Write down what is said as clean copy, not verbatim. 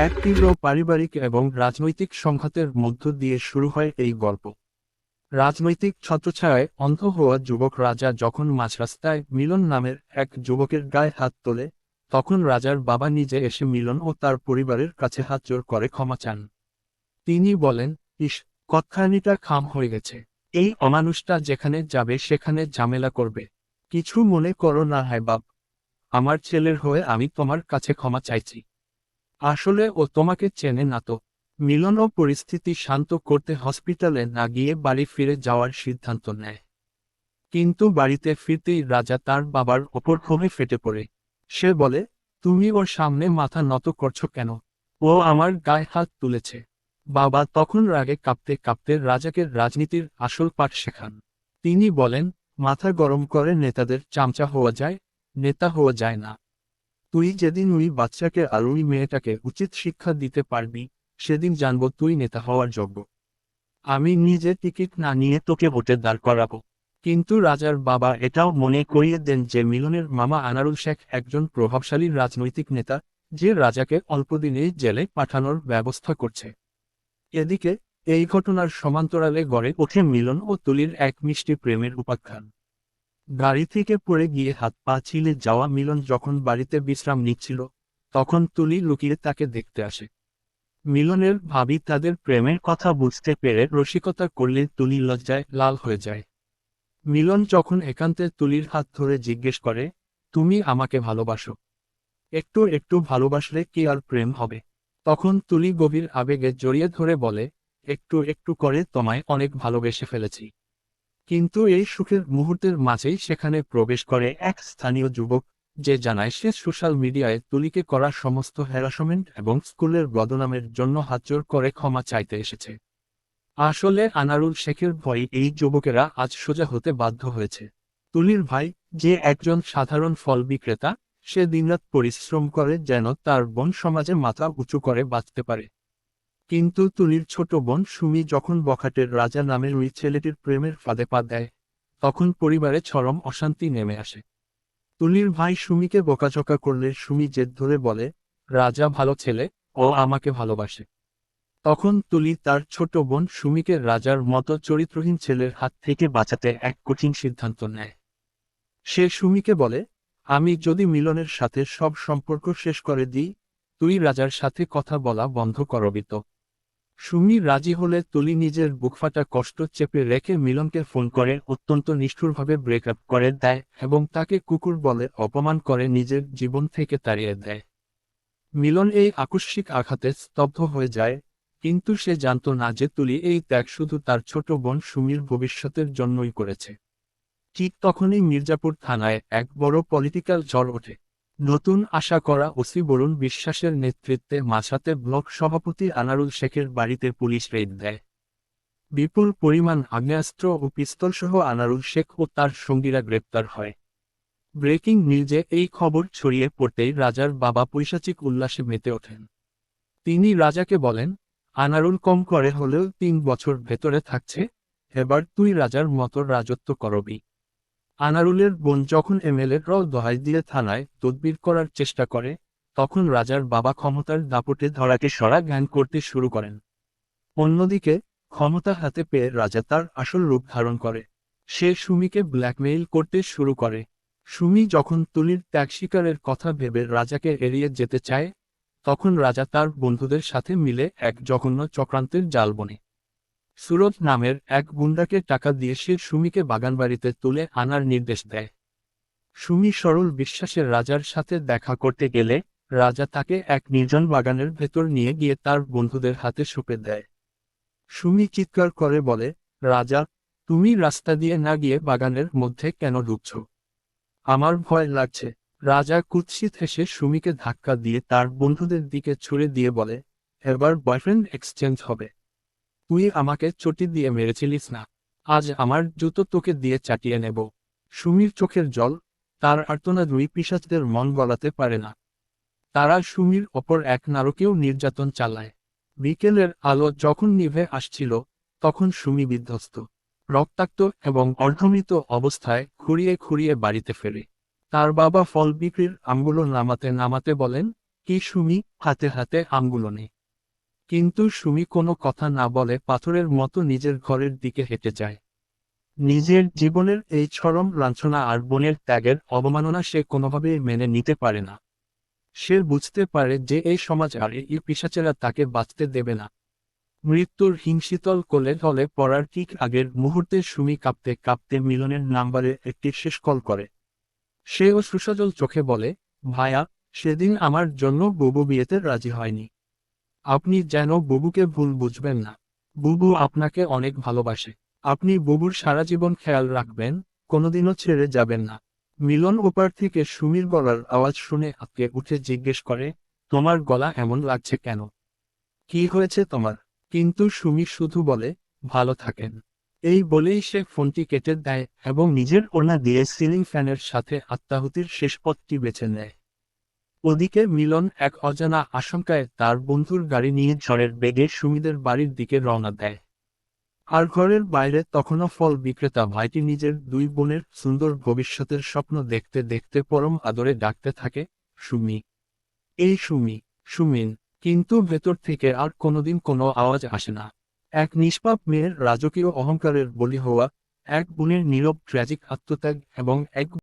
এক তীব্র পারিবারিক এবং রাজনৈতিক সংঘাতের মধ্য দিয়ে শুরু হয় এই গল্প। রাজনৈতিক ছত্রছায়ায় অন্ধ হওয়া যুবক রাজা যখন মাঝরাস্তায় মিলন নামের এক যুবকের গায়ে হাত তোলে, তখন রাজার বাবা নিজে এসে মিলন ও তার পরিবারের কাছে হাত জোড় করে ক্ষমা চান। তিনি বলেন, ইস, কতখানিটা খাম হয়ে গেছে। এই অমানুষটা যেখানে যাবে সেখানে ঝামেলা করবে। কিছু মনে করো না হায় বাপ, আমার ছেলের হয়ে আমি তোমার কাছে ক্ষমা চাইছি। আসলে ও তোমাকে চেনে না তো। মিলনও পরিস্থিতি শান্ত করতে হসপিটালে না গিয়ে বাড়ি ফিরে যাওয়ার সিদ্ধান্ত নেয়। কিন্তু বাড়িতে ফিরতেই রাজা তার বাবার ওপর ক্ষোভে ফেটে পড়ে। সে বলে, তুমি ওর সামনে মাথা নত করছো কেন? ও আমার গায়ে হাত তুলেছে। বাবা তখন রাগে কাঁপতে কাঁপতে রাজাকে রাজনীতির আসল পাঠ শেখান। তিনি বলেন, মাথা গরম করে নেতাদের চামচা হওয়া যায়, নেতা হওয়া যায় না। তুই যেদিন ওই বাচ্চাকে আর ওই মেয়েটাকে উচিত শিক্ষা দিতে পারবি, সেদিন জানবো তুই নেতা হওয়ার যোগ্য। আমি নিজে টিকিট না নিয়ে তোকে ভোটে দাঁড় করাবো। কিন্তু রাজার বাবা এটাও মনে করিয়ে দেন যে মিলনের মামা আনারুল শেখ একজন প্রভাবশালী রাজনৈতিক নেতা, যে রাজাকে অল্পদিনেই জেলে পাঠানোর ব্যবস্থা করছে। এদিকে এই ঘটনার সমান্তরালে গড়ে ওঠে মিলন ও তুলির এক মিষ্টি প্রেমের উপাখ্যান। গাড়ি থেকে পড়ে গিয়ে হাত পা ছিলে যাওয়া মিলন যখন বাড়িতে বিশ্রাম নিচ্ছিল, তখন তুলি লুকিয়ে তাকে দেখতে আসে। মিলনের ভাবি তাদের প্রেমের কথা বুঝতে পেরে রসিকতা করলে তুলি লজ্জায় লাল হয়ে যায়। মিলন যখন একান্তে তুলির হাত ধরে জিজ্ঞেস করে, তুমি আমাকে ভালোবাসো? একটু একটু ভালোবাসলে কি আর প্রেম হবে? তখন তুলি গভীর আবেগে জড়িয়ে ধরে বলে, একটু একটু করে তোমায় অনেক ভালোবেসে ফেলেছি। কিন্তু এই সুখের মুহূর্তের মাঝেই সেখানে প্রবেশ করে এক স্থানীয় যুবক, যে জানায় সে সোশ্যাল মিডিয়ায় তুলিকে করা সমস্ত হ্যারাসমেন্ট এবং স্কুলের বদনামের জন্য হাতজোড় করে ক্ষমা চাইতে এসেছে। আসলে আনারুল শেখের ভয়ে এই যুবকেরা আজ সোজা হতে বাধ্য হয়েছে। তুলির ভাই, যে একজন সাধারণ ফল বিক্রেতা, সে দিনরাত পরিশ্রম করে যেন তার বোন সমাজে মাথা উঁচু করে বাঁচতে পারে। কিন্তু তুলির ছোট বোন সুমি যখন বখাটের রাজা নামের ওই ছেলেটির প্রেমের ফাঁদে পা দেয়, তখন পরিবারে চরম অশান্তি নেমে আসে। তুলির ভাই সুমিকে বকাঝকা করলে সুমি জেদ ধরে বলে, রাজা ভালো ছেলে, ও আমাকে ভালোবাসে। তখন তুলি তার ছোট বোন সুমিকে রাজার মতো চরিত্রহীন ছেলের হাত থেকে বাঁচাতে এক কঠিন সিদ্ধান্ত নেয়। সে সুমিকে বলে, আমি যদি মিলনের সাথে সব সম্পর্ক শেষ করে দিই, তুই রাজার সাথে কথা বলা বন্ধ করবি তো? সুমি রাজি হলে তুলি নিজের বুকফাটা কষ্ট চেপে রেখে মিলনকে ফোন করে অত্যন্ত নিষ্ঠুরভাবে ব্রেকআপ করে দেয় এবং তাকে কুকুর বলে অপমান করে নিজের জীবন থেকে তাড়িয়ে দেয়। মিলন এই আকস্মিক আঘাতে স্তব্ধ হয়ে যায়, কিন্তু সে জানত না যে তুলি এই ত্যাগ শুধু তার ছোট বোন সুমির ভবিষ্যতের জন্যই করেছে। ঠিক তখনই মির্জাপুর থানায় এক বড় পলিটিক্যাল ঝড় ওঠে। নতুন আশা করা ওসি বরুণ বিশ্বাসের নেতৃত্বে মাঝরাতে ব্লক সভাপতি আনারুল শেখের বাড়িতে পুলিশ রেড দেয়। বিপুল পরিমাণ আগ্নেয়াস্ত্র ও পিস্তলসহ আনারুল শেখ ও তার সঙ্গীরা গ্রেপ্তার হয়। ব্রেকিং নিউজে এই খবর ছড়িয়ে পড়তেই রাজার বাবা পৈশাচিক উল্লাসে মেতে ওঠেন। তিনি রাজাকে বলেন, আনারুল কম করে হলেও 3 বছর ভেতরে থাকছে, এবার তুই রাজার মতো রাজত্ব করবি। আনারুলের বোন যখন এমএলএর দোহাই দিয়ে থানায় তদবির করার চেষ্টা করে, তখন রাজার বাবা ক্ষমতার দাপটে ধরাকে সরা জ্ঞান করতে শুরু করেন। অন্যদিকে ক্ষমতা হাতে পেয়ে রাজা তার আসল রূপ ধারণ করে। সে সুমিকে ব্ল্যাকমেইল করতে শুরু করে। সুমি যখন তুলির ত্যাগ স্বীকারের কথা ভেবে রাজাকে এড়িয়ে যেতে চায়, তখন রাজা তার বন্ধুদের সাথে মিলে এক জঘন্য চক্রান্তের জাল বনে। সুরজ নামের এক গুন্ডাকে টাকা দিয়ে সে সুমিকে বাগানবাড়িতে তুলে আনার নির্দেশ দেয়। সুমি সরল বিশ্বাসের রাজার সাথে দেখা করতে গেলে রাজা তাকে এক নির্জন বাগানের ভেতর নিয়ে গিয়ে তার বন্ধুদের হাতে সঁপে দেয়। সুমি চিৎকার করে বলে, রাজা, তুমি রাস্তা দিয়ে না গিয়ে বাগানের মধ্যে কেন ঢুকছ? আমার ভয় লাগছে। রাজা কুৎসিত হেসে সুমিকে ধাক্কা দিয়ে তার বন্ধুদের দিকে ছুড়ে দিয়ে বলে, এবার বয়ফ্রেন্ড এক্সচেঞ্জ হবে। তুই আমাকে চটি দিয়ে মেরেছিলিস না, আজ আমার জুতো তোকে দিয়ে চাটিয়ে নেব। সুমির চোখের জল, তার আর্তনাদ পিশাচদের মন গলাতে পারে না। তারা সুমির ওপর এক নারকীয় নির্যাতন চালায়। বিকেলের আলো যখন নিভে আসছিল, তখন সুমি বিধ্বস্ত, রক্তাক্ত এবং অর্ধমৃত অবস্থায় খুঁড়িয়ে খুঁড়িয়ে বাড়িতে ফেরে। তার বাবা ফল বিক্রির আমগুলো নামাতে নামাতে বলেন, কি সুমি, হাতে হাতে আঙ্গুলনে। কিন্তু সুমি কোনো কথা না বলে পাথরের মতো নিজের ঘরের দিকে হেঁটে যায়। নিজের জীবনের এই চরম লাঞ্ছনা আর বোনের ত্যাগের অবমাননা সে কোনোভাবেই মেনে নিতে পারে না। সে বুঝতে পারে যে এই সমাজ আর এই পিশাচেরা তাকে বাঁচতে দেবে না। মৃত্যুর হিমশীতল কোলে ঢলে পড়ার ঠিক আগের মুহূর্তে সুমি কাঁপতে কাঁপতে মিলনের নাম্বারে একটি শেষ কল করে। সেও সুসজল চোখে বলে, ভাইয়া, সেদিন আমার জন্য বুবু বিয়েতে রাজি হয়নি। আপনি যেন বুবুকে ভুল বুঝবেন না। বুবু আপনাকে অনেক ভালোবাসে। আপনি বুবুর সারা জীবন খেয়াল রাখবেন, কোনোদিনও ছেড়ে যাবেন না। মিলন ওপার থেকে সুমির গলার আওয়াজ শুনে আঁতকে উঠে জিজ্ঞেস করে, তোমার গলা এমন লাগছে কেন? কি হয়েছে তোমার? কিন্তু সুমি শুধু বলে, ভালো থাকেন। এই বলেই সে ফোনটি কেটে দেয় এবং নিজের ওড়না দিয়ে সিলিং ফ্যানের সাথে আত্মাহুতির শেষ পথটি বেছে নেয়। ওদিকে মিলন এক অজানা আশঙ্কায় তার বন্ধুর গাড়ি নিয়ে ঝড়ের বেগে সুমিদের বাড়ির দিকে রওনা দেয়। আর ঘরের বাইরে তখনও ফল বিক্রেতা ভাইটি নিজের দুই বোনের সুন্দর ভবিষ্যতের স্বপ্ন দেখতে দেখতে পরম আদরে ডাকতে থাকে, সুমি, এই সুমি, সুমিন। কিন্তু ভেতর থেকে আর কোনোদিন কোনো আওয়াজ আসে না। এক নিষ্পাপ মেয়ের রাজকীয় অহংকারের বলি হওয়া, এক বোনের নীরব ট্র্যাজিক আত্মত্যাগ এবং এক